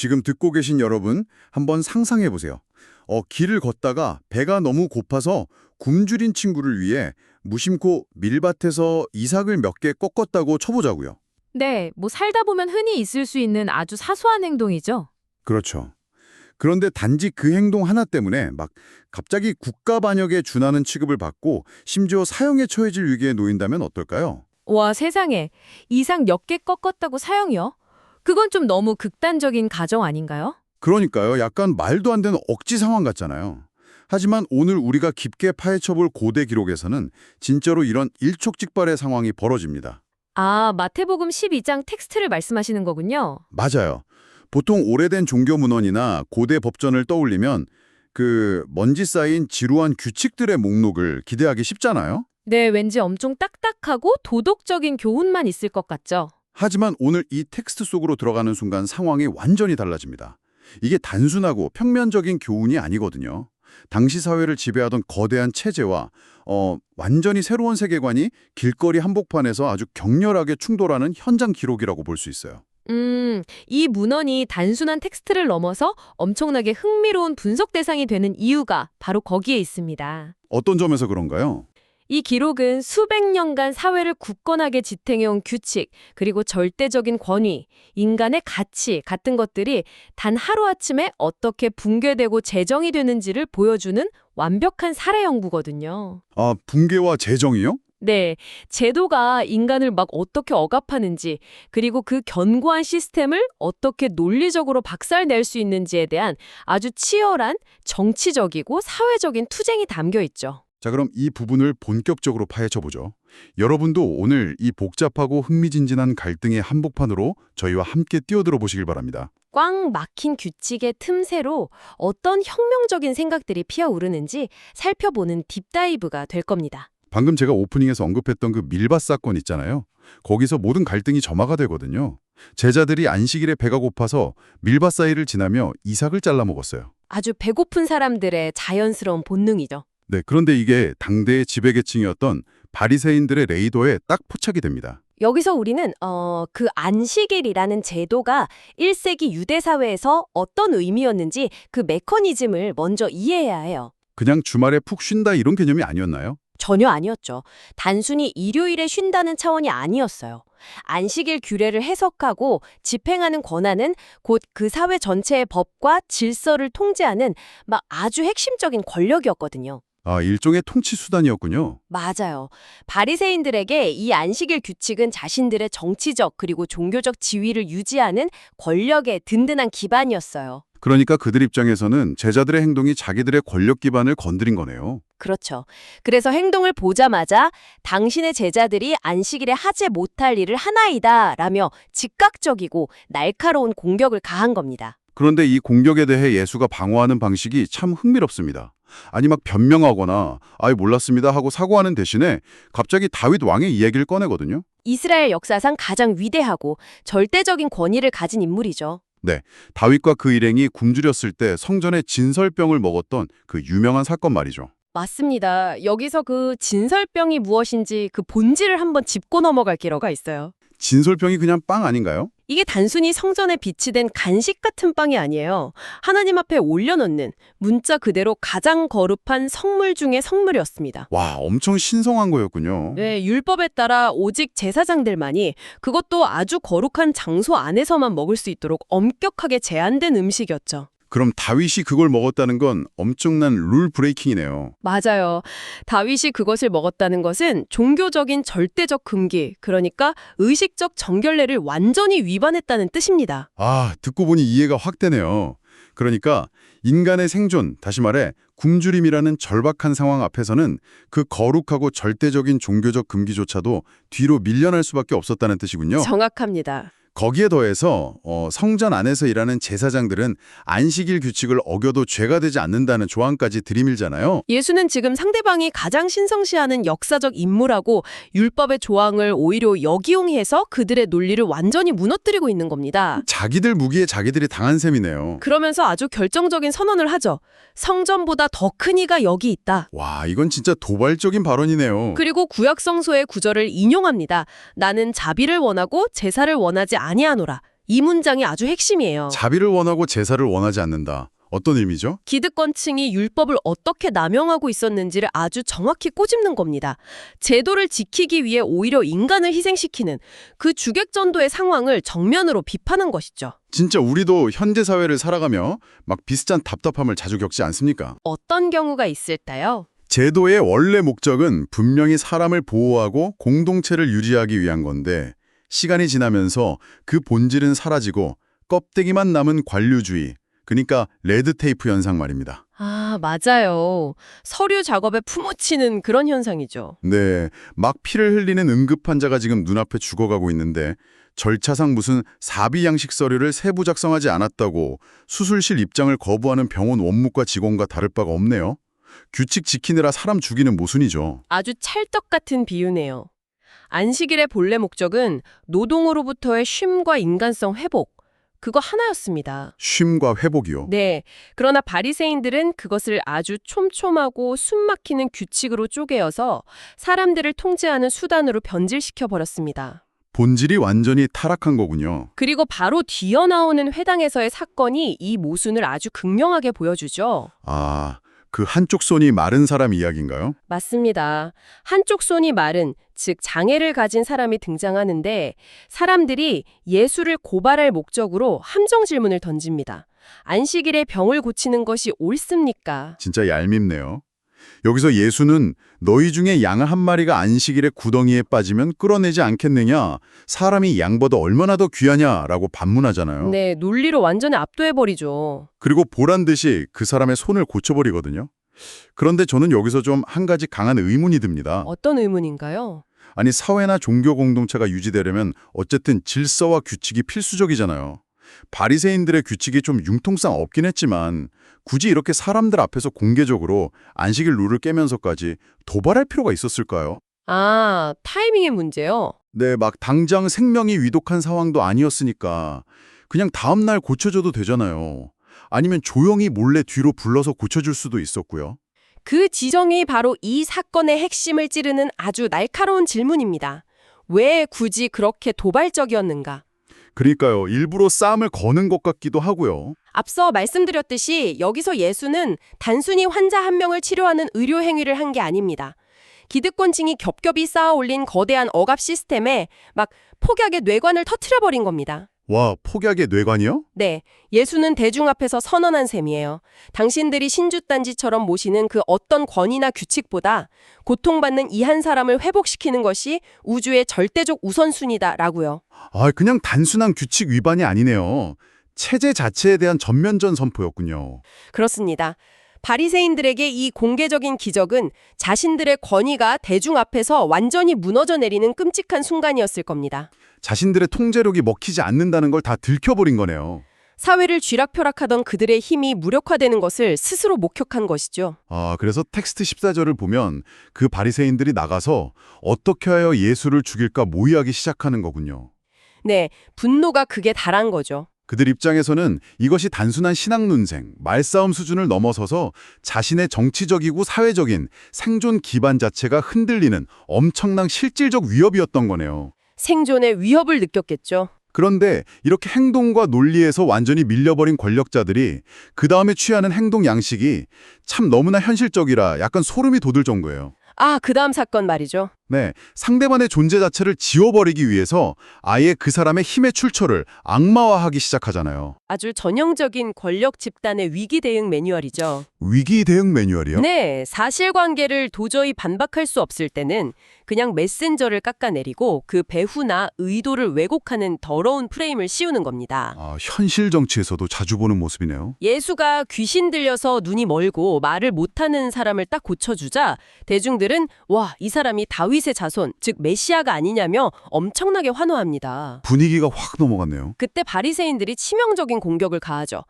지금 듣고 계신 여러분, 한번 상상해 보세요. 길을 걷다가 배가 너무 고파서 굶주린 친구를 위해 무심코 밀밭에서 이삭을 몇 개 꺾었다고 쳐보자고요. 네, 뭐 살다 보면 흔히 있을 수 있는 아주 사소한 행동이죠. 그렇죠. 그런데 단지 그 행동 하나 때문에 막 갑자기 국가 반역에 준하는 취급을 받고 심지어 사형에 처해질 위기에 놓인다면 어떨까요? 와, 세상에. 이상 몇 개 꺾었다고 사형이요? 그건 좀 너무 극단적인 가정 아닌가요? 그러니까요. 약간 말도 안 되는 억지 상황 같잖아요. 하지만 오늘 우리가 깊게 파헤쳐볼 고대 기록에서는 진짜로 이런 일촉즉발의 상황이 벌어집니다. 아, 마태복음 12장 텍스트를 말씀하시는 거군요. 맞아요. 보통 오래된 종교 문헌이나 고대 법전을 떠올리면 그 먼지 쌓인 지루한 규칙들의 목록을 기대하기 쉽잖아요. 네, 왠지 엄청 딱딱하고 도덕적인 교훈만 있을 것 같죠. 하지만 오늘 이 텍스트 속으로 들어가는 순간 상황이 완전히 달라집니다. 이게 단순하고 평면적인 교훈이 아니거든요. 당시 사회를 지배하던 거대한 체제와 완전히 새로운 세계관이 길거리 한복판에서 아주 격렬하게 충돌하는 현장 기록이라고 볼 수 있어요. 이 문헌이 단순한 텍스트를 넘어서 엄청나게 흥미로운 분석 대상이 되는 이유가 바로 거기에 있습니다. 어떤 점에서 그런가요? 이 기록은 수백 년간 사회를 굳건하게 지탱해온 규칙, 그리고 절대적인 권위, 인간의 가치 같은 것들이 단 하루아침에 어떻게 붕괴되고 재정이 되는지를 보여주는 완벽한 사례 연구거든요. 아, 붕괴와 재정이요? 네, 제도가 인간을 막 어떻게 억압하는지, 그리고 그 견고한 시스템을 어떻게 논리적으로 박살낼 수 있는지에 대한 아주 치열한 정치적이고 사회적인 투쟁이 담겨 있죠. 자, 그럼 이 부분을 본격적으로 파헤쳐보죠. 여러분도 오늘 이 복잡하고 흥미진진한 갈등의 한복판으로 저희와 함께 뛰어들어 보시길 바랍니다. 꽉 막힌 규칙의 틈새로 어떤 혁명적인 생각들이 피어오르는지 살펴보는 딥다이브가 될 겁니다. 방금 제가 오프닝에서 언급했던 그 밀밭 사건 있잖아요. 거기서 모든 갈등이 점화가 되거든요. 제자들이 안식일에 배가 고파서 밀밭 사이를 지나며 이삭을 잘라 먹었어요. 아주 배고픈 사람들의 자연스러운 본능이죠. 네, 그런데 이게 당대의 지배계층이었던 바리새인들의 레이더에 딱 포착이 됩니다. 여기서 우리는 그 안식일이라는 제도가 1세기 유대 사회에서 어떤 의미였는지 그 메커니즘을 먼저 이해해야 해요. 그냥 주말에 푹 쉰다 이런 개념이 아니었나요? 전혀 아니었죠. 단순히 일요일에 쉰다는 차원이 아니었어요. 안식일 규례를 해석하고 집행하는 권한은 곧 그 사회 전체의 법과 질서를 통제하는 막 아주 핵심적인 권력이었거든요. 아, 일종의 통치 수단이었군요. 맞아요. 바리새인들에게 이 안식일 규칙은 자신들의 정치적 그리고 종교적 지위를 유지하는 권력의 든든한 기반이었어요. 그러니까 그들 입장에서는 제자들의 행동이 자기들의 권력 기반을 건드린 거네요. 그렇죠. 그래서 행동을 보자마자 당신의 제자들이 안식일에 하지 못할 일을 하나이다 라며 즉각적이고 날카로운 공격을 가한 겁니다. 그런데 이 공격에 대해 예수가 방어하는 방식이 참 흥미롭습니다. 아니 막 변명하거나 아이 몰랐습니다 하고 사과하는 대신에 갑자기 다윗 왕의 이야기를 꺼내거든요. 이스라엘 역사상 가장 위대하고 절대적인 권위를 가진 인물이죠. 네, 다윗과 그 일행이 굶주렸을 때 성전에 진설병을 먹었던 그 유명한 사건 말이죠. 맞습니다. 여기서 그 진설병이 무엇인지 그 본질을 한번 짚고 넘어갈 필요가 있어요. 진설병이 그냥 빵 아닌가요? 이게 단순히 성전에 비치된 간식 같은 빵이 아니에요. 하나님 앞에 올려놓는 문자 그대로 가장 거룩한 성물 중의 성물이었습니다. 와, 엄청 신성한 거였군요. 네, 율법에 따라 오직 제사장들만이 그것도 아주 거룩한 장소 안에서만 먹을 수 있도록 엄격하게 제한된 음식이었죠. 그럼 다윗이 그걸 먹었다는 건 엄청난 룰 브레이킹이네요. 맞아요. 다윗이 그것을 먹었다는 것은 종교적인 절대적 금기, 그러니까 의식적 정결례를 완전히 위반했다는 뜻입니다. 아, 듣고 보니 이해가 확 되네요. 그러니까 인간의 생존, 다시 말해 굶주림이라는 절박한 상황 앞에서는 그 거룩하고 절대적인 종교적 금기조차도 뒤로 밀려날 수밖에 없었다는 뜻이군요. 정확합니다. 거기에 더해서 성전 안에서 일하는 제사장들은 안식일 규칙을 어겨도 죄가 되지 않는다는 조항까지 들이밀잖아요. 예수는 지금 상대방이 가장 신성시하는 역사적 인물하고 율법의 조항을 오히려 역이용해서 그들의 논리를 완전히 무너뜨리고 있는 겁니다. 자기들 무기에 자기들이 당한 셈이네요. 그러면서 아주 결정적인 선언을 하죠. 성전보다 더 큰 이가 여기 있다. 와, 이건 진짜 도발적인 발언이네요. 그리고 구약 성서의 구절을 인용합니다. 나는 자비를 원하고 제사를 원하지 아니하노라. 이 문장이 아주 핵심이에요. 자비를 원하고 제사를 원하지 않는다. 어떤 의미죠? 기득권층이 율법을 어떻게 남용하고 있었는지를 아주 정확히 꼬집는 겁니다. 제도를 지키기 위해 오히려 인간을 희생시키는 그 주객전도의 상황을 정면으로 비판한 것이죠. 진짜 우리도 현대 사회를 살아가며 막 비슷한 답답함을 자주 겪지 않습니까? 어떤 경우가 있을까요? 제도의 원래 목적은 분명히 사람을 보호하고 공동체를 유지하기 위한 건데 시간이 지나면서 그 본질은 사라지고 껍데기만 남은 관료주의, 그러니까 레드테이프 현상 말입니다. 아, 맞아요. 서류 작업에 품어치는 그런 현상이죠. 네, 막 피를 흘리는 응급 환자가 지금 눈앞에 죽어가고 있는데 절차상 무슨 사비 양식 서류를 세부 작성하지 않았다고 수술실 입장을 거부하는 병원 원무과 직원과 다를 바가 없네요. 규칙 지키느라 사람 죽이는 모순이죠. 아주 찰떡 같은 비유네요. 안식일의 본래 목적은 노동으로부터의 쉼과 인간성 회복, 그거 하나였습니다. 쉼과 회복이요. 네, 그러나 바리새인들은 그것을 아주 촘촘하고 숨막히는 규칙으로 쪼개어서 사람들을 통제하는 수단으로 변질시켜 버렸습니다. 본질이 완전히 타락한 거군요. 그리고 바로 뒤어 나오는 회당에서의 사건이 이 모순을 아주 극명하게 보여주죠. 아, 그 한쪽 손이 마른 사람 이야기인가요? 맞습니다. 한쪽 손이 마른, 즉 장애를 가진 사람이 등장하는데 사람들이 예수를 고발할 목적으로 함정 질문을 던집니다. 안식일에 병을 고치는 것이 옳습니까? 진짜 얄밉네요. 여기서 예수는 너희 중에 양 한 마리가 안식일에 구덩이에 빠지면 끌어내지 않겠느냐? 사람이 양보다 얼마나 더 귀하냐라고 반문하잖아요. 네, 논리로 완전히 압도해버리죠. 그리고 보란 듯이 그 사람의 손을 고쳐버리거든요. 그런데 저는 여기서 좀 한 가지 강한 의문이 듭니다. 어떤 의문인가요? 아니 사회나 종교 공동체가 유지되려면 어쨌든 질서와 규칙이 필수적이잖아요. 바리새인들의 규칙이 좀 융통성 없긴 했지만 굳이 이렇게 사람들 앞에서 공개적으로 안식일 룰을 깨면서까지 도발할 필요가 있었을까요? 아, 타이밍의 문제요? 네, 막 당장 생명이 위독한 상황도 아니었으니까 그냥 다음 날 고쳐줘도 되잖아요. 아니면 조용히 몰래 뒤로 불러서 고쳐줄 수도 있었고요. 그 지정이 바로 이 사건의 핵심을 찌르는 아주 날카로운 질문입니다. 왜 굳이 그렇게 도발적이었는가? 그러니까요. 일부러 싸움을 거는 것 같기도 하고요. 앞서 말씀드렸듯이 여기서 예수는 단순히 환자 한 명을 치료하는 의료 행위를 한 게 아닙니다. 기득권층이 겹겹이 쌓아 올린 거대한 억압 시스템에 막 폭약의 뇌관을 터트려버린 겁니다. 와, 폭약의 뇌관이요? 네, 예수는 대중 앞에서 선언한 셈이에요. 당신들이 신주단지처럼 모시는 그 어떤 권위나 규칙보다 고통받는 이 한 사람을 회복시키는 것이 우주의 절대적 우선순위다라고요. 아, 그냥 단순한 규칙 위반이 아니네요. 체제 자체에 대한 전면전 선포였군요. 그렇습니다. 바리새인들에게 이 공개적인 기적은 자신들의 권위가 대중 앞에서 완전히 무너져 내리는 끔찍한 순간이었을 겁니다. 자신들의 통제력이 먹히지 않는다는 걸 다 들켜버린 거네요. 사회를 쥐락펴락하던 그들의 힘이 무력화되는 것을 스스로 목격한 것이죠. 아, 그래서 텍스트 14절을 보면 그 바리새인들이 나가서 어떻게 하여 예수를 죽일까 모의하기 시작하는 거군요. 네, 분노가 극에 달한 거죠. 그들 입장에서는 이것이 단순한 신학 논쟁, 말싸움 수준을 넘어서서 자신의 정치적이고 사회적인 생존 기반 자체가 흔들리는 엄청난 실질적 위협이었던 거네요. 생존의 위협을 느꼈겠죠. 그런데 이렇게 행동과 논리에서 완전히 밀려버린 권력자들이 그 다음에 취하는 행동 양식이 참 너무나 현실적이라 약간 소름이 돋을 정도예요. 아, 그 다음 사건 말이죠. 네, 상대방의 존재 자체를 지워버리기 위해서 아예 그 사람의 힘의 출처를 악마화하기 시작하잖아요. 아주 전형적인 권력 집단의 위기 대응 매뉴얼이죠. 위기 대응 매뉴얼이요? 네, 사실관계를 도저히 반박할 수 없을 때는 그냥 메신저를 깎아내리고 그 배후나 의도를 왜곡하는 더러운 프레임을 씌우는 겁니다. 아, 현실 정치에서도 자주 보는 모습이네요. 예수가 귀신 들려서 눈이 멀고 말을 못하는 사람을 딱 고쳐주자 대중들은 와, 이 사람이 다윗의 자손, 즉 메시아가 아니냐며 엄청나게 환호합니다. 분위기가 확 넘어갔네요. 그때 바리새인들이 치명적인 공격을 가하죠.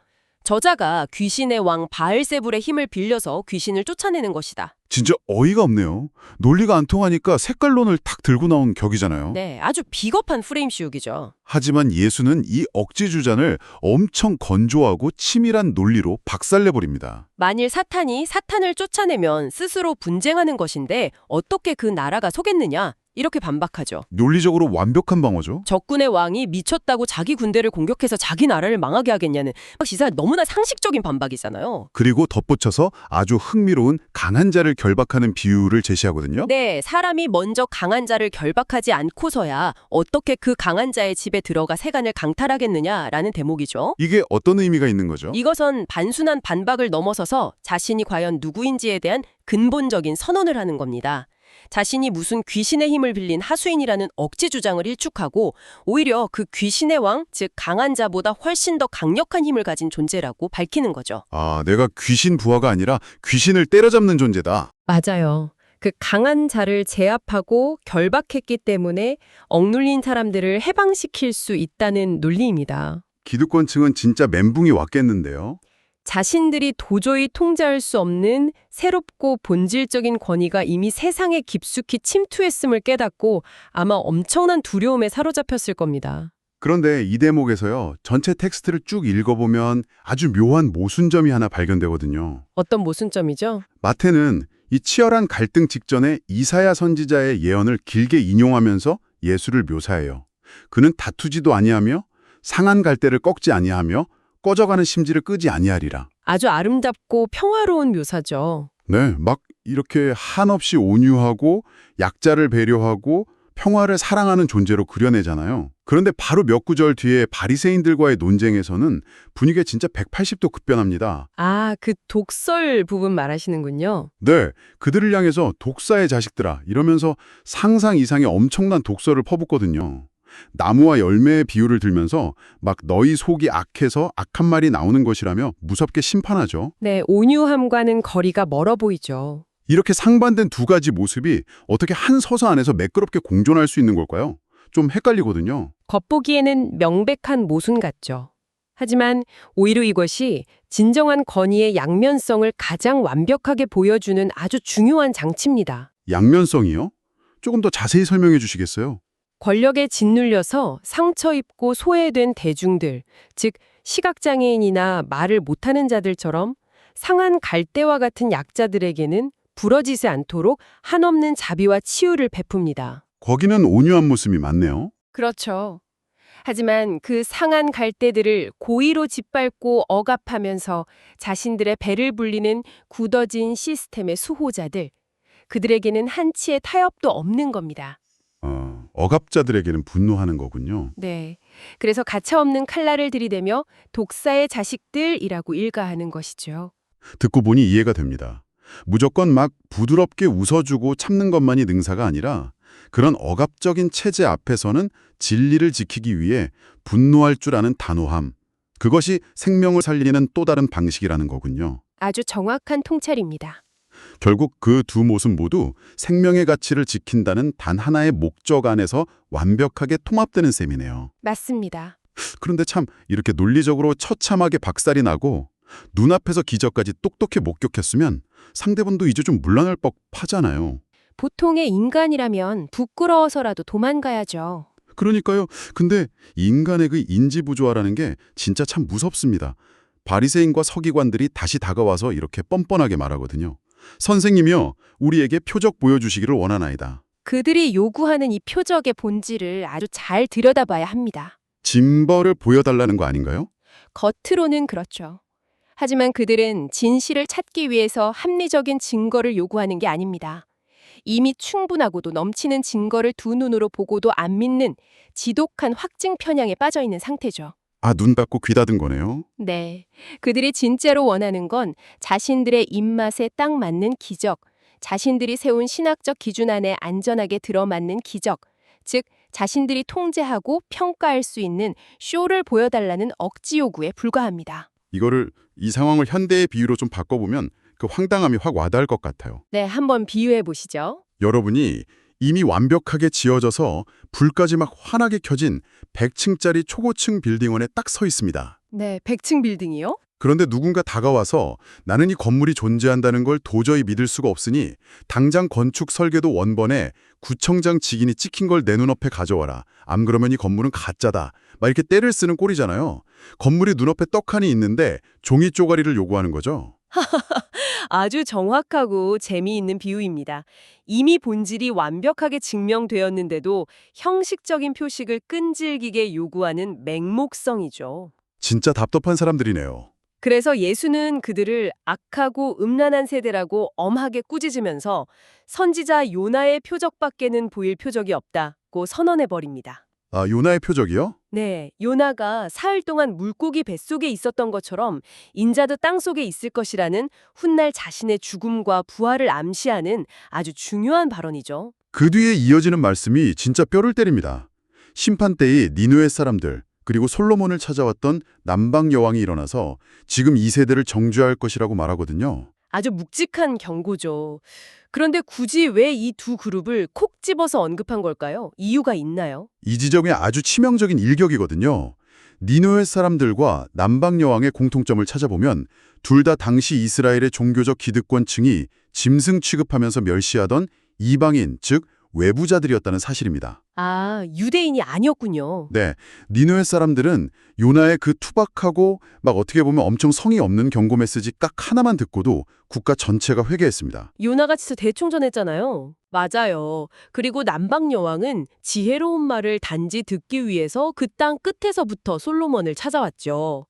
저자가 귀신의 왕 바알세불의 힘을 빌려서 귀신을 쫓아내는 것이다. 진짜 어이가 없네요. 논리가 안 통하니까 색깔론을 탁 들고 나온 격이잖아요. 네, 아주 비겁한 프레임 씌우기죠. 하지만 예수는 이 억지 주장을 엄청 건조하고 치밀한 논리로 박살내버립니다. 만일 사탄이 사탄을 쫓아내면 스스로 분쟁하는 것인데 어떻게 그 나라가 서겠느냐? 이렇게 반박하죠. 논리적으로 완벽한 방어죠. 적군의 왕이 미쳤다고 자기 군대를 공격해서 자기 나라를 망하게 하겠냐는 시사 너무나 상식적인 반박이잖아요. 그리고 덧붙여서 아주 흥미로운 강한 자를 결박하는 비유를 제시하거든요. 네, 사람이 먼저 강한 자를 결박하지 않고서야 어떻게 그 강한 자의 집에 들어가 세간을 강탈하겠느냐라는 대목이죠. 이게 어떤 의미가 있는 거죠? 이것은 단순한 반박을 넘어서서 자신이 과연 누구인지에 대한 근본적인 선언을 하는 겁니다. 자신이 무슨 귀신의 힘을 빌린 하수인이라는 억지 주장을 일축하고 오히려 그 귀신의 왕, 즉 강한 자보다 훨씬 더 강력한 힘을 가진 존재라고 밝히는 거죠. 아, 내가 귀신 부하가 아니라 귀신을 때려잡는 존재다. 맞아요. 그 강한 자를 제압하고 결박했기 때문에 억눌린 사람들을 해방시킬 수 있다는 논리입니다. 기득권층은 진짜 멘붕이 왔겠는데요. 자신들이 도저히 통제할 수 없는 새롭고 본질적인 권위가 이미 세상에 깊숙이 침투했음을 깨닫고 아마 엄청난 두려움에 사로잡혔을 겁니다. 그런데 이 대목에서요, 전체 텍스트를 쭉 읽어보면 아주 묘한 모순점이 하나 발견되거든요. 어떤 모순점이죠? 마태는 이 치열한 갈등 직전에 이사야 선지자의 예언을 길게 인용하면서 예수를 묘사해요. 그는 다투지도 아니하며 상한 갈대를 꺾지 아니하며 꺼져가는 심지를 끄지 아니하리라. 아주 아름답고 평화로운 묘사죠. 네, 막 이렇게 한없이 온유하고 약자를 배려하고 평화를 사랑하는 존재로 그려내잖아요. 그런데 바로 몇 구절 뒤에 바리새인들과의 논쟁에서는 분위기가 진짜 180도 급변합니다. 아, 그 독설 부분 말하시는군요. 네, 그들을 향해서 독사의 자식들아 이러면서 상상 이상의 엄청난 독설을 퍼붓거든요. 나무와 열매의 비유를 들면서 막 너희 속이 악해서 악한 말이 나오는 것이라며 무섭게 심판하죠. 네, 온유함과는 거리가 멀어 보이죠. 이렇게 상반된 두 가지 모습이 어떻게 한 서사 안에서 매끄럽게 공존할 수 있는 걸까요? 좀 헷갈리거든요. 겉보기에는 명백한 모순 같죠. 하지만 오히려 이것이 진정한 권위의 양면성을 가장 완벽하게 보여주는 아주 중요한 장치입니다. 양면성이요? 조금 더 자세히 설명해 주시겠어요? 권력에 짓눌려서 상처 입고 소외된 대중들, 즉 시각장애인이나 말을 못하는 자들처럼 상한 갈대와 같은 약자들에게는 부러지지 않도록 한없는 자비와 치유를 베풉니다. 거기는 온유한 모습이 많네요. 그렇죠. 하지만 그 상한 갈대들을 고의로 짓밟고 억압하면서 자신들의 배를 불리는 굳어진 시스템의 수호자들, 그들에게는 한치의 타협도 없는 겁니다. 억압자들에게는 분노하는 거군요. 네. 그래서 가차없는 칼날을 들이대며 독사의 자식들이라고 일가하는 것이죠. 듣고 보니 이해가 됩니다. 무조건 막 부드럽게 웃어주고 참는 것만이 능사가 아니라 그런 억압적인 체제 앞에서는 진리를 지키기 위해 분노할 줄 아는 단호함. 그것이 생명을 살리는 또 다른 방식이라는 거군요. 아주 정확한 통찰입니다. 결국 그 두 모습 모두 생명의 가치를 지킨다는 단 하나의 목적 안에서 완벽하게 통합되는 셈이네요. 맞습니다. 그런데 참 이렇게 논리적으로 처참하게 박살이 나고 눈앞에서 기적까지 똑똑히 목격했으면 상대방도 이제 좀 물러날 법하잖아요. 보통의 인간이라면 부끄러워서라도 도망가야죠. 그러니까요. 근데 인간의 그 인지부조화라는 게 진짜 참 무섭습니다. 바리새인과 서기관들이 다시 다가와서 이렇게 뻔뻔하게 말하거든요. 선생님이요, 우리에게 표적 보여주시기를 원하나이다. 그들이 요구하는 이 표적의 본질을 아주 잘 들여다봐야 합니다. 짐벌을 보여달라는 거 아닌가요? 겉으로는 그렇죠. 하지만 그들은 진실을 찾기 위해서 합리적인 증거를 요구하는 게 아닙니다. 이미 충분하고도 넘치는 증거를 두 눈으로 보고도 안 믿는 지독한 확증 편향에 빠져 있는 상태죠. 아, 눈 닫고 귀 닫은 거네요. 네. 그들이 진짜로 원하는 건 자신들의 입맛에 딱 맞는 기적, 자신들이 세운 신학적 기준 안에 안전하게 들어맞는 기적, 즉 자신들이 통제하고 평가할 수 있는 쇼를 보여달라는 억지 요구에 불과합니다. 이 상황을 현대의 비유로 좀 바꿔보면 그 황당함이 확 와닿을 것 같아요. 네, 한번 비유해 보시죠. 여러분이 이미 완벽하게 지어져서 불까지 막 환하게 켜진 100층짜리 초고층 빌딩원에 딱 서 있습니다. 네, 100층 빌딩이요? 그런데 누군가 다가와서 나는 이 건물이 존재한다는 걸 도저히 믿을 수가 없으니 당장 건축 설계도 원본에 구청장 직인이 찍힌 걸 내 눈앞에 가져와라. 안 그러면 이 건물은 가짜다. 막 이렇게 떼를 쓰는 꼴이잖아요. 건물이 눈앞에 떡하니 있는데 종이 쪼가리를 요구하는 거죠. 아주 정확하고 재미있는 비유입니다. 이미 본질이 완벽하게 증명되었는데도 형식적인 표식을 끈질기게 요구하는 맹목성이죠. 진짜 답답한 사람들이네요. 그래서 예수는 그들을 악하고 음란한 세대라고 엄하게 꾸짖으면서 선지자 요나의 표적밖에는 보일 표적이 없다고 선언해버립니다. 아, 요나의 표적이요? 네, 요나가 사흘 동안 물고기 뱃속에 있었던 것처럼 인자도 땅속에 있을 것이라는 훗날 자신의 죽음과 부활을 암시하는 아주 중요한 발언이죠. 그 뒤에 이어지는 말씀이 진짜 뼈를 때립니다. 심판 때의 니느웨 사람들, 그리고 솔로몬을 찾아왔던 남방 여왕이 일어나서 지금 이 세대를 정죄할 것이라고 말하거든요. 아주 묵직한 경고죠. 그런데 굳이 왜 이 두 그룹을 콕 집어서 언급한 걸까요? 이유가 있나요? 이 지점이 아주 치명적인 일격이거든요. 니느웨 사람들과 남방 여왕의 공통점을 찾아보면 둘 다 당시 이스라엘의 종교적 기득권층이 짐승 취급하면서 멸시하던 이방인, 즉 외부자들이었다는 사실입니다. 아, 유대인이 아니었군요. 네, 니느웨 사람들은 요나의 그 투박하고 막 어떻게 보면 엄청 성의 없는 경고 메시지 딱 하나만 듣고도 국가 전체가 회개했습니다. 요나가 진짜 대충전했잖아요. 맞아요. 그리고 남방 여왕은 지혜로운 말을 단지 듣기 위해서 그 땅 끝에서부터 솔로몬을 찾아왔죠.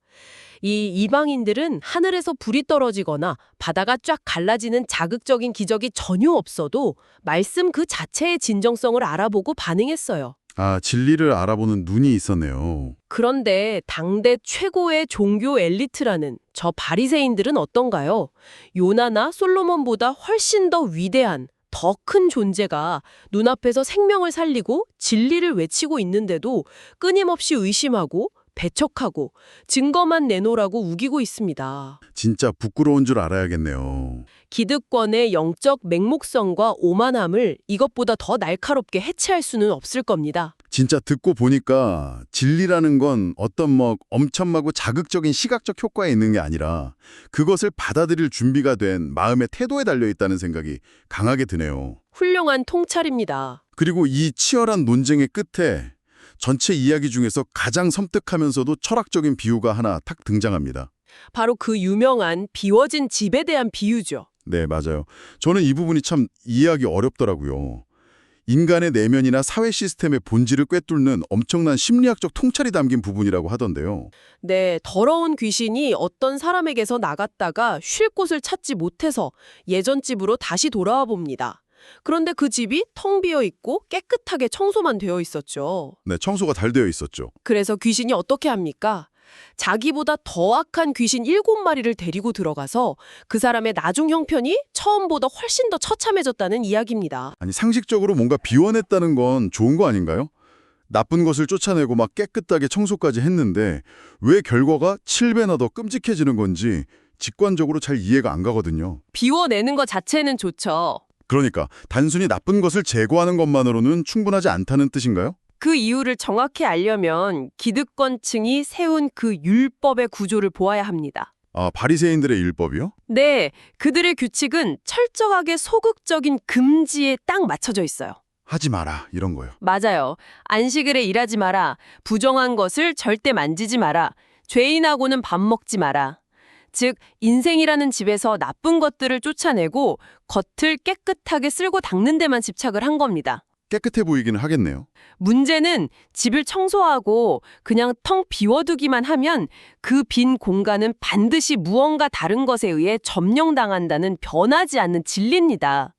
이 이방인들은 하늘에서 불이 떨어지거나 바다가 쫙 갈라지는 자극적인 기적이 전혀 없어도 말씀 그 자체의 진정성을 알아보고 반응했어요. 아, 진리를 알아보는 눈이 있었네요. 그런데 당대 최고의 종교 엘리트라는 저 바리새인들은 어떤가요? 요나나 솔로몬보다 훨씬 더 위대한, 더 큰 존재가 눈앞에서 생명을 살리고 진리를 외치고 있는데도 끊임없이 의심하고 배척하고 증거만 내놓으라고 우기고 있습니다. 진짜 부끄러운 줄 알아야겠네요. 기득권의 영적 맹목성과 오만함을 이것보다 더 날카롭게 해체할 수는 없을 겁니다. 진짜 듣고 보니까 진리라는 건 어떤 뭐 엄청나고 자극적인 시각적 효과에 있는 게 아니라 그것을 받아들일 준비가 된 마음의 태도에 달려있다는 생각이 강하게 드네요. 훌륭한 통찰입니다. 그리고 이 치열한 논쟁의 끝에 전체 이야기 중에서 가장 섬뜩하면서도 철학적인 비유가 하나 탁 등장합니다. 바로 그 유명한 비워진 집에 대한 비유죠. 네, 맞아요. 저는 이 부분이 참 이해하기 어렵더라고요. 인간의 내면이나 사회 시스템의 본질을 꿰뚫는 엄청난 심리학적 통찰이 담긴 부분이라고 하던데요. 네, 더러운 귀신이 어떤 사람에게서 나갔다가 쉴 곳을 찾지 못해서 예전 집으로 다시 돌아와 봅니다. 그런데 그 집이 텅 비어 있고 깨끗하게 청소만 되어 있었죠. 네, 청소가 잘 되어 있었죠. 그래서 귀신이 어떻게 합니까? 자기보다 더 악한 귀신 7마리를 데리고 들어가서 그 사람의 나중 형편이 처음보다 훨씬 더 처참해졌다는 이야기입니다. 아니, 상식적으로 뭔가 비워냈다는 건 좋은 거 아닌가요? 나쁜 것을 쫓아내고 막 깨끗하게 청소까지 했는데 왜 결과가 7배나 더 끔찍해지는 건지 직관적으로 잘 이해가 안 가거든요. 비워내는 것 자체는 좋죠. 그러니까 단순히 나쁜 것을 제거하는 것만으로는 충분하지 않다는 뜻인가요? 그 이유를 정확히 알려면 기득권층이 세운 그 율법의 구조를 보아야 합니다. 아, 바리새인들의 율법이요? 네, 그들의 규칙은 철저하게 소극적인 금지에 딱 맞춰져 있어요. 하지 마라, 이런 거요. 맞아요. 안식일에 일하지 마라. 부정한 것을 절대 만지지 마라. 죄인하고는 밥 먹지 마라. 즉, 인생이라는 집에서 나쁜 것들을 쫓아내고 겉을 깨끗하게 쓸고 닦는 데만 집착을 한 겁니다. 깨끗해 보이기는 하겠네요. 문제는 집을 청소하고 그냥 텅 비워두기만 하면 그 빈 공간은 반드시 무언가 다른 것에 의해 점령당한다는 변하지 않는 진리입니다.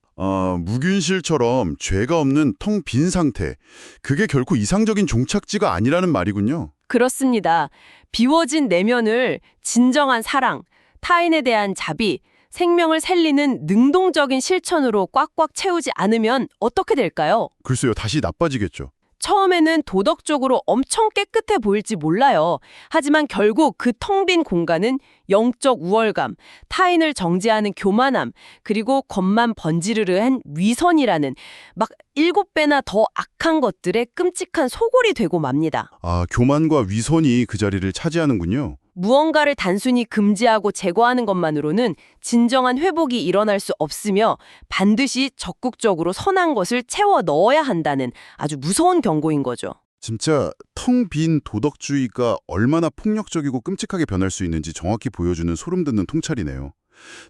무균실처럼 죄가 없는 텅 빈 상태. 그게 결코 이상적인 종착지가 아니라는 말이군요. 그렇습니다. 비워진 내면을 진정한 사랑, 타인에 대한 자비, 생명을 살리는 능동적인 실천으로 꽉꽉 채우지 않으면 어떻게 될까요? 글쎄요, 다시 나빠지겠죠. 처음에는 도덕적으로 엄청 깨끗해 보일지 몰라요. 하지만 결국 그 텅 빈 공간은 영적 우월감, 타인을 정죄하는 교만함, 그리고 겉만 번지르르한 위선이라는 막 7배나 더 악한 것들의 끔찍한 소골이 되고 맙니다. 아, 교만과 위선이 그 자리를 차지하는군요. 무언가를 단순히 금지하고 제거하는 것만으로는 진정한 회복이 일어날 수 없으며 반드시 적극적으로 선한 것을 채워 넣어야 한다는 아주 무서운 경고인 거죠. 진짜 텅 빈 도덕주의가 얼마나 폭력적이고 끔찍하게 변할 수 있는지 정확히 보여주는 소름 돋는 통찰이네요.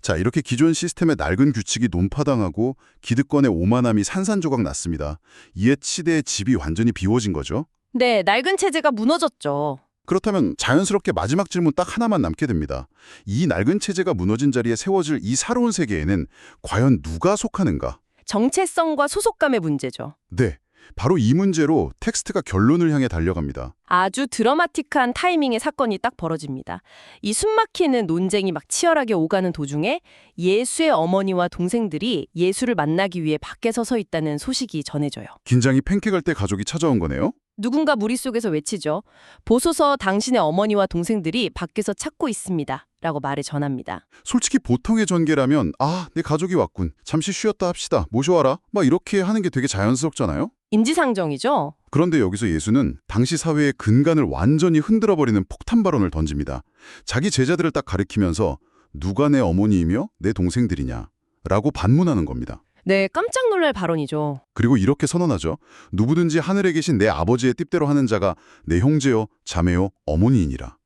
자, 이렇게 기존 시스템의 낡은 규칙이 논파당하고 기득권의 오만함이 산산조각 났습니다. 이에 시대의 집이 완전히 비워진 거죠. 네, 낡은 체제가 무너졌죠. 그렇다면 자연스럽게 마지막 질문 딱 하나만 남게 됩니다. 이 낡은 체제가 무너진 자리에 세워질 이 새로운 세계에는 과연 누가 속하는가? 정체성과 소속감의 문제죠. 네, 바로 이 문제로 텍스트가 결론을 향해 달려갑니다. 아주 드라마틱한 타이밍의 사건이 딱 벌어집니다. 이 숨막히는 논쟁이 막 치열하게 오가는 도중에 예수의 어머니와 동생들이 예수를 만나기 위해 밖에 서서 있다는 소식이 전해져요. 긴장이 팽개갈 때 가족이 찾아온 거네요? 누군가 무리 속에서 외치죠. 보소서 당신의 어머니와 동생들이 밖에서 찾고 있습니다. 라고 말을 전합니다. 솔직히 보통의 전개라면 내 가족이 왔군. 잠시 쉬었다 합시다. 모셔와라. 막 이렇게 하는 게 되게 자연스럽잖아요? 인지상정이죠. 그런데 여기서 예수는 당시 사회의 근간을 완전히 흔들어버리는 폭탄 발언을 던집니다. 자기 제자들을 딱 가리키면서 누가 내 어머니이며 내 동생들이냐? 라고 반문하는 겁니다. 네, 깜짝 놀랄 발언이죠. 그리고 이렇게 선언하죠. 누구든지 하늘에 계신 내 아버지의 뜻대로 하는 자가 내 형제요, 자매요, 어머니이니라.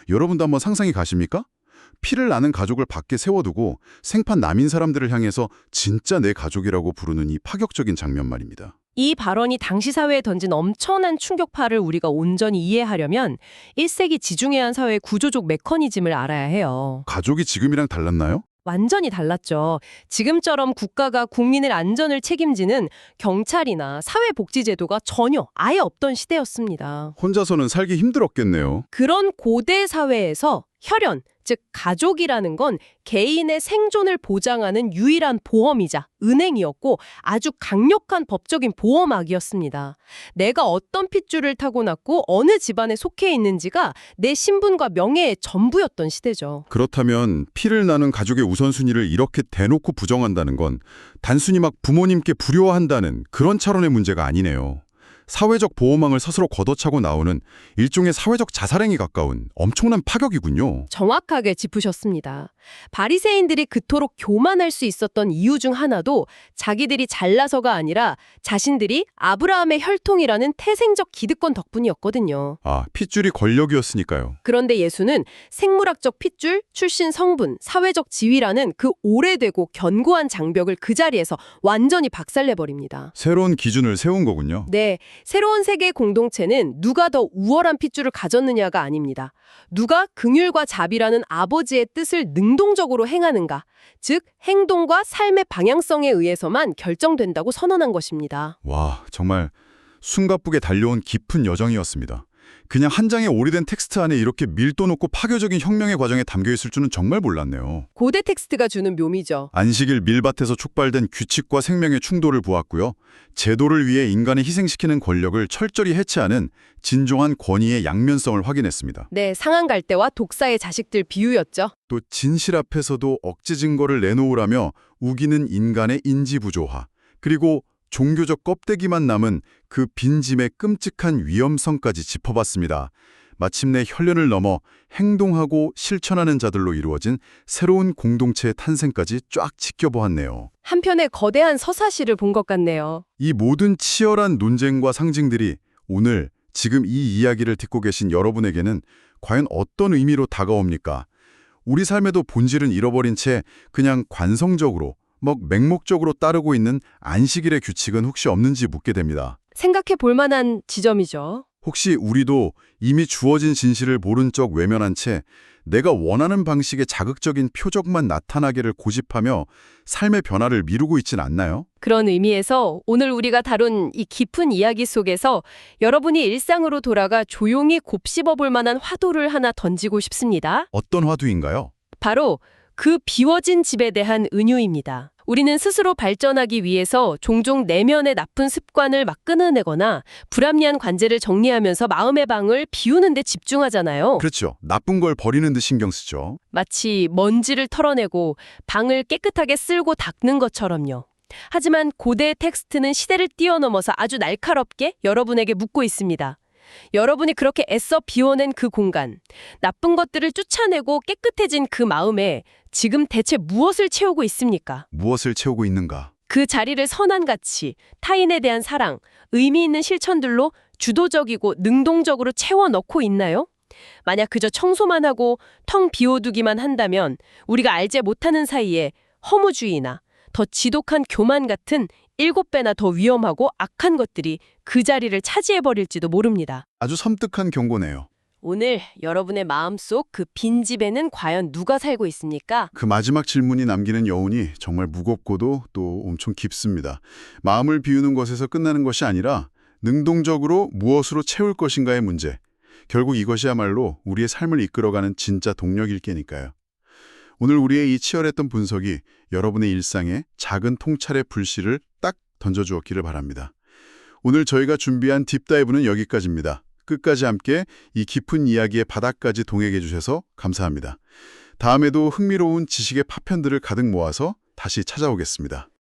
여러분도 한번 상상이 가십니까? 피를 나는 가족을 밖에 세워두고 생판 남인 사람들을 향해서 진짜 내 가족이라고 부르는 이 파격적인 장면 말입니다. 이 발언이 당시 사회에 던진 엄청난 충격파를 우리가 온전히 이해하려면 1세기 지중해안 사회의 구조적 메커니즘을 알아야 해요. 가족이 지금이랑 달랐나요? 완전히 달랐죠. 지금처럼 국가가 국민의 안전을 책임지는 경찰이나 사회복지제도가 전혀 아예 없던 시대였습니다. 혼자서는 살기 힘들었겠네요. 그런 고대 사회에서 혈연, 즉 가족이라는 건 개인의 생존을 보장하는 유일한 보험이자 은행이었고 아주 강력한 법적인 보호막이었습니다. 내가 어떤 핏줄을 타고났고 어느 집안에 속해 있는지가 내 신분과 명예의 전부였던 시대죠. 그렇다면 피를 나는 가족의 우선순위를 이렇게 대놓고 부정한다는 건 단순히 막 부모님께 불효한다는 그런 차원의 문제가 아니네요. 사회적 보호망을 스스로 걷어차고 나오는 일종의 사회적 자살행위 가까운 엄청난 파격이군요. 정확하게 짚으셨습니다. 바리새인들이 그토록 교만할 수 있었던 이유 중 하나도 자기들이 잘나서가 아니라 자신들이 아브라함의 혈통이라는 태생적 기득권 덕분이었거든요. 핏줄이 권력이었으니까요. 그런데 예수는 생물학적 핏줄, 출신 성분, 사회적 지위라는 그 오래되고 견고한 장벽을 그 자리에서 완전히 박살내버립니다. 새로운 기준을 세운 거군요. 네, 새로운 세계 공동체는 누가 더 우월한 핏줄을 가졌느냐가 아닙니다. 누가 긍휼과 자비라는 아버지의 뜻을 능동적으로 행하는가, 즉 행동과 삶의 방향성에 의해서만 결정된다고 선언한 것입니다. 와, 정말 숨가쁘게 달려온 깊은 여정이었습니다. 그냥 한 장의 오래된 텍스트 안에 이렇게 밀도 높고 파괴적인 혁명의 과정에 담겨있을 줄은 정말 몰랐네요. 고대 텍스트가 주는 묘미죠. 안식일 밀밭에서 촉발된 규칙과 생명의 충돌을 보았고요. 제도를 위해 인간을 희생시키는 권력을 철저히 해체하는 진정한 권위의 양면성을 확인했습니다. 네, 상한갈대와 독사의 자식들 비유였죠. 또 진실 앞에서도 억지 증거를 내놓으라며 우기는 인간의 인지부조화, 그리고 종교적 껍데기만 남은 그 빈짐의 끔찍한 위험성까지 짚어봤습니다. 마침내 혈연을 넘어 행동하고 실천하는 자들로 이루어진 새로운 공동체의 탄생까지 쫙 지켜보았네요. 한편의 거대한 서사시를 본 것 같네요. 이 모든 치열한 논쟁과 상징들이 오늘 지금 이 이야기를 듣고 계신 여러분에게는 과연 어떤 의미로 다가옵니까? 우리 삶에도 본질은 잃어버린 채 그냥 관성적으로 맹목적으로 따르고 있는 안식일의 규칙은 혹시 없는지 묻게 됩니다. 생각해 볼 만한 지점이죠. 혹시 우리도 이미 주어진 진실을 모른 척 외면한 채 내가 원하는 방식의 자극적인 표적만 나타나기를 고집하며 삶의 변화를 미루고 있진 않나요? 그런 의미에서 오늘 우리가 다룬 이 깊은 이야기 속에서 여러분이 일상으로 돌아가 조용히 곱씹어 볼 만한 화두를 하나 던지고 싶습니다. 어떤 화두인가요? 바로 그 비워진 집에 대한 은유입니다. 우리는 스스로 발전하기 위해서 종종 내면의 나쁜 습관을 막 끊어내거나 불합리한 관계를 정리하면서 마음의 방을 비우는 데 집중하잖아요. 그렇죠. 나쁜 걸 버리는 듯 신경 쓰죠. 마치 먼지를 털어내고 방을 깨끗하게 쓸고 닦는 것처럼요. 하지만 고대 텍스트는 시대를 뛰어넘어서 아주 날카롭게 여러분에게 묻고 있습니다. 여러분이 그렇게 애써 비워낸 그 공간, 나쁜 것들을 쫓아내고 깨끗해진 그 마음에 지금 대체 무엇을 채우고 있습니까? 무엇을 채우고 있는가? 그 자리를 선한 가치, 타인에 대한 사랑, 의미 있는 실천들로 주도적이고 능동적으로 채워 넣고 있나요? 만약 그저 청소만 하고 텅 비워두기만 한다면 우리가 알지 못하는 사이에 허무주의나 더 지독한 교만 같은 7배나 더 위험하고 악한 것들이 그 자리를 차지해버릴지도 모릅니다. 아주 섬뜩한 경고네요. 오늘 여러분의 마음속 그 빈 집에는 과연 누가 살고 있습니까? 그 마지막 질문이 남기는 여운이 정말 무겁고도 또 엄청 깊습니다. 마음을 비우는 것에서 끝나는 것이 아니라 능동적으로 무엇으로 채울 것인가의 문제. 결국 이것이야말로 우리의 삶을 이끌어가는 진짜 동력일 게니까요. 오늘 우리의 이 치열했던 분석이 여러분의 일상에 작은 통찰의 불씨를 딱 던져주었기를 바랍니다. 오늘 저희가 준비한 딥다이브는 여기까지입니다. 끝까지 함께 이 깊은 이야기의 바닥까지 동행해 주셔서 감사합니다. 다음에도 흥미로운 지식의 파편들을 가득 모아서 다시 찾아오겠습니다.